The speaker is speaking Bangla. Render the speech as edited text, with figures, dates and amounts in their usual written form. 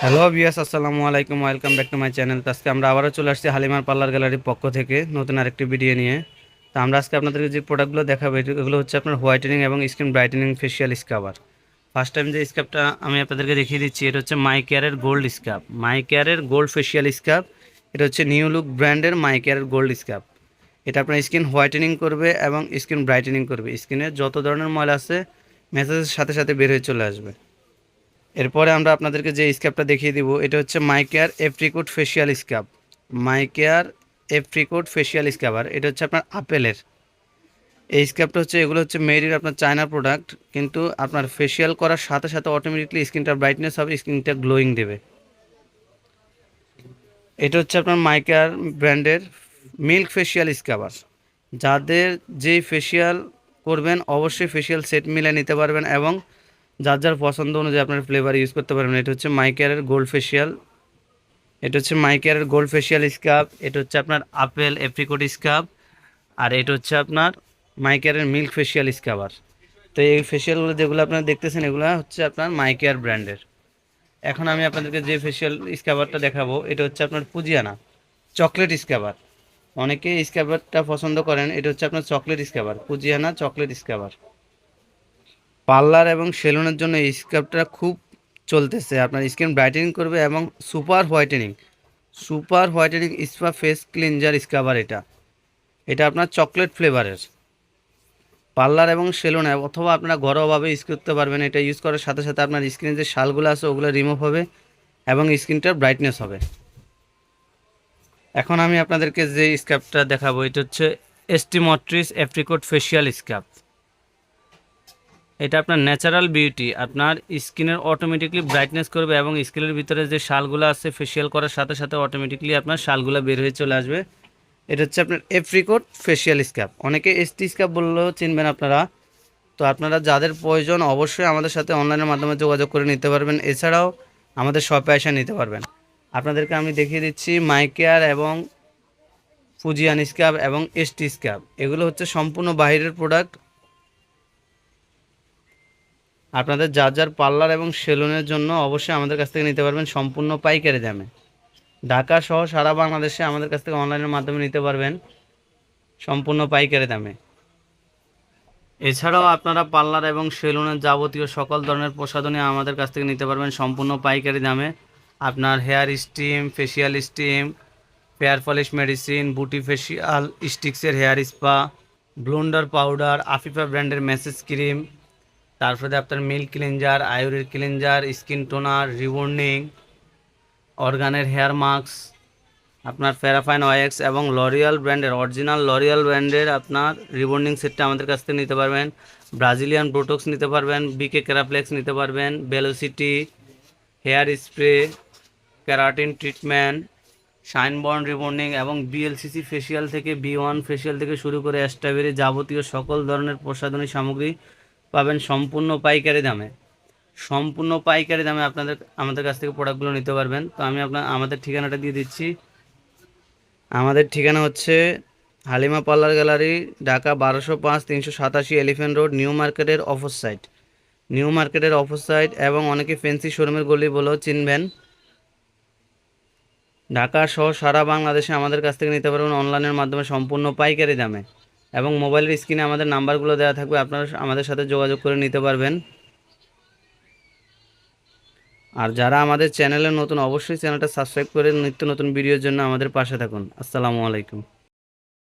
হ্যালো বিয়াস, আসসালামু আলাইকুম, welcome back to my channel. তো আজকে আমরা আবারও চলে আসছি হালিমার পার্লার গ্যালারির পক্ষ থেকে নতুন আরেকটি ভিডিও নিয়ে। তো আমরা আজকে আপনাদেরকে যে প্রোডাক্টগুলো দেখাবো এগুলো হচ্ছে আপনার হোয়াইটেনিং এবং skin brightening facial scrubber. First time যে স্কাবটা আমি আপনাদেরকে দেখিয়ে দিচ্ছি, এটা হচ্ছে মাই কেয়ারের গোল্ড স্কাব, মাই কেয়ারের গোল্ড ফেশিয়াল স্কাব। এটা হচ্ছে নিউ লুক ব্র্যান্ডের মাই কেয়ারের গোল্ড স্কাব। এটা আপনার স্কিন হোয়াইটেনিং করবে এবং স্কিন ব্রাইটেনিং করবে। স্কিনে যত ধরনের ময়লা আছে মেসেজের সাথে সাথে বের হয়ে চলে আসবে। এরপরে আমরা আপনাদেরকে যে স্ক্যাবটা দেখিয়ে দিব, এটা হচ্ছে মাইকেয়ার এপ্রিকোট ফেশিয়াল স্ক্যাব। মাইকেয়ার এপ্রিকোট ফেশিয়াল স্ক্যাবার, এটা হচ্ছে আপনার আপেলের। এই স্ক্যাবটা হচ্ছে, এগুলো হচ্ছে মেড ইন আপনার চায়নার প্রোডাক্ট, কিন্তু আপনার ফেশিয়াল করার সাথে সাথে অটোমেটিকলি স্কিনটা ব্রাইটনেস হবে, স্কিনটা গ্লোয়িং দেবে। এটা হচ্ছে আপনার মাইকেয়ার ব্র্যান্ডের মিল্ক ফেশিয়াল স্ক্যাবার। যাদের যেই ফেশিয়াল করবেন অবশ্যই ফেশিয়াল সেট মিলে নিতে পারবেন এবং যার যার পছন্দ অনুযায়ী আপনার ফ্লেভার ইউজ করতে পারবেন। এটা হচ্ছে মাইকেয়ারের গোল্ড ফেশিয়াল, এটা হচ্ছে মাইকেয়ারের গোল্ড ফেশিয়াল স্কাব, এটা হচ্ছে আপনার আপেল এপ্রিকোট স্কাব, আর এটা হচ্ছে আপনার মাইকেয়ারের মিল্ক ফেশিয়াল স্কাবার। তো এই ফেশিয়ালগুলো যেগুলো আপনারা দেখতেছেন এগুলো হচ্ছে আপনার মাইকেয়ার ব্র্যান্ডের। এখন আমি আপনাদেরকে যে ফেশিয়াল স্কাবারটা দেখাবো এটা হচ্ছে আপনার পুজিয়ানা চকলেট স্কাবার। অনেকে স্কাবারটা পছন্দ করেন, এটা হচ্ছে আপনার চকলেট স্কাবার, পুজিয়ানা চকলেট স্কাবার। পার্লার এবং সেলুনের জন্য এই স্ক্রাবটা খুব চলতেছে। আপনার স্কিন ব্রাইটেনিং করবে এবং super whitening spa face cleanser scrubber. এটা এটা আপনার চকলেট ফ্লেভারের। পার্লার এবং সেলুনে অথবা আপনারা ঘরোয়াভাবে ইউজ করতে পারবেন। এটা ইউজ করার সাথে সাথে আপনার স্কিনে যে শালগুলো আছে ওগুলো রিমুভ হবে এবং স্কিনটার ব্রাইটনেস হবে। এখন আমি আপনাদেরকে যে স্ক্রাবটা দেখাবো এটা হচ্ছে এস্টিমট্রিস অ্যাপ্রিকোট ফেশিয়াল স্ক্রাব। এটা আপনার ন্যাচারাল বিউটি, আপনার স্কিনের অটোমেটিকলি ব্রাইটনেস করবে এবং স্কিনের ভিতরে যে শালগুলো আছে ফেশিয়াল করার সাথে সাথে অটোমেটিকলি আপনার শালগুলো বের হয়ে চলে আসবে। এটা হচ্ছে আপনার এপ্রিকোট ফেশিয়াল স্ক্যাব, অনেকে এসটি স্ক্যাব বললেও চিনবেন আপনারা। তো আপনারা যাদের প্রয়োজন অবশ্যই আমাদের সাথে অনলাইনের মাধ্যমে যোগাযোগ করে নিতে পারবেন, এছাড়াও আমাদের শপে এসে নিতে পারবেন। আপনাদেরকে আমি দেখিয়ে দিচ্ছি মাইকেয়ার এবং ফুজিয়ান স্ক্যাব এবং এসটি স্ক্যাব, এগুলো হচ্ছে সম্পূর্ণ বাইরের প্রোডাক্ট। আপনাদের যার যার পার্লার এবং সেলুনের জন্য অবশ্যই আমাদের কাছ থেকে নিতে পারবেন সম্পূর্ণ পাইকারি দামে। ঢাকা সহ সারা বাংলাদেশে আমাদের কাছ থেকে অনলাইনের মাধ্যমে নিতে পারবেন সম্পূর্ণ পাইকারি দামে। এছাড়াও আপনারা পার্লার এবং সেলুনের যাবতীয় সকল ধরনের প্রসাধনী আমাদের কাছ থেকে নিতে পারবেন সম্পূর্ণ পাইকারি দামে। আপনার hair steam, facial steam, hair polish medicine, beauty facial, স্টিক্সের হেয়ার স্পা, ব্লুন্ডার পাউডার, আফিফা ব্র্যান্ডের মেসেজ ক্রিম, তারপরে আপনার মিল্ক ক্লিনজার, আয়ুরের ক্লিনজার, স্কিন টোনার, রিবন্ডিং, অর্গানের হেয়ার মাস্ক, আপনার প্যারাফাইন ওয়েক্স এবং লরিয়াল ব্র্যান্ডের অরিজিনাল লরিয়াল ব্র্যান্ডের আপনার রিবন্ডিং সেটটা আমাদের কাছ থেকে নিতে পারবেন। ব্রাজিলিয়ান ব্রোটক্স নিতে পারবেন, বিকে ক্যারাপ্লেক্স নিতে পারবেন, velocity hair spray, keratin treatment, শাইনবর্ন রিবন্ডিং এবং বিএলসিসি ফেশিয়াল থেকে বি1 ফেশিয়াল থেকে শুরু করে স্ট্রবেরি যাবতীয় সকল ধরনের প্রসাধনী সামগ্রী পাবেন সম্পূর্ণ পাইকারি দামে। সম্পূর্ণ পাইকারি দামে আমাদের কাছ থেকে প্রোডাক্টগুলো নিতে পারবেন। তো আমি আমাদের ঠিকানাটা দিয়ে দিচ্ছি। আমাদের ঠিকানা হচ্ছে Halima parlour gallery, Dhaka 1205 387 elephant road, new মার্কেটের অপোসাইড এবং অনেকে ফেন্সি শোরুমের গলি বলেও চিনবেন। ঢাকা সহ সারা বাংলাদেশে আমাদের কাছ থেকে নিতে পারবেন অনলাইনের মাধ্যমে সম্পূর্ণ পাইকারি দামে এবং মোবাইলের স্ক্রিনে আমাদের নাম্বারগুলো দেওয়া থাকবে, আপনারা আমাদের সাথে যোগাযোগ করে নিতে পারবেন। আর যারা আমাদের চ্যানেলে নতুন অবশ্যই চ্যানেলটা সাবস্ক্রাইব করে নিত্য নতুন ভিডিওর জন্য আমাদের পাশে থাকুন। আসসালামু আলাইকুম।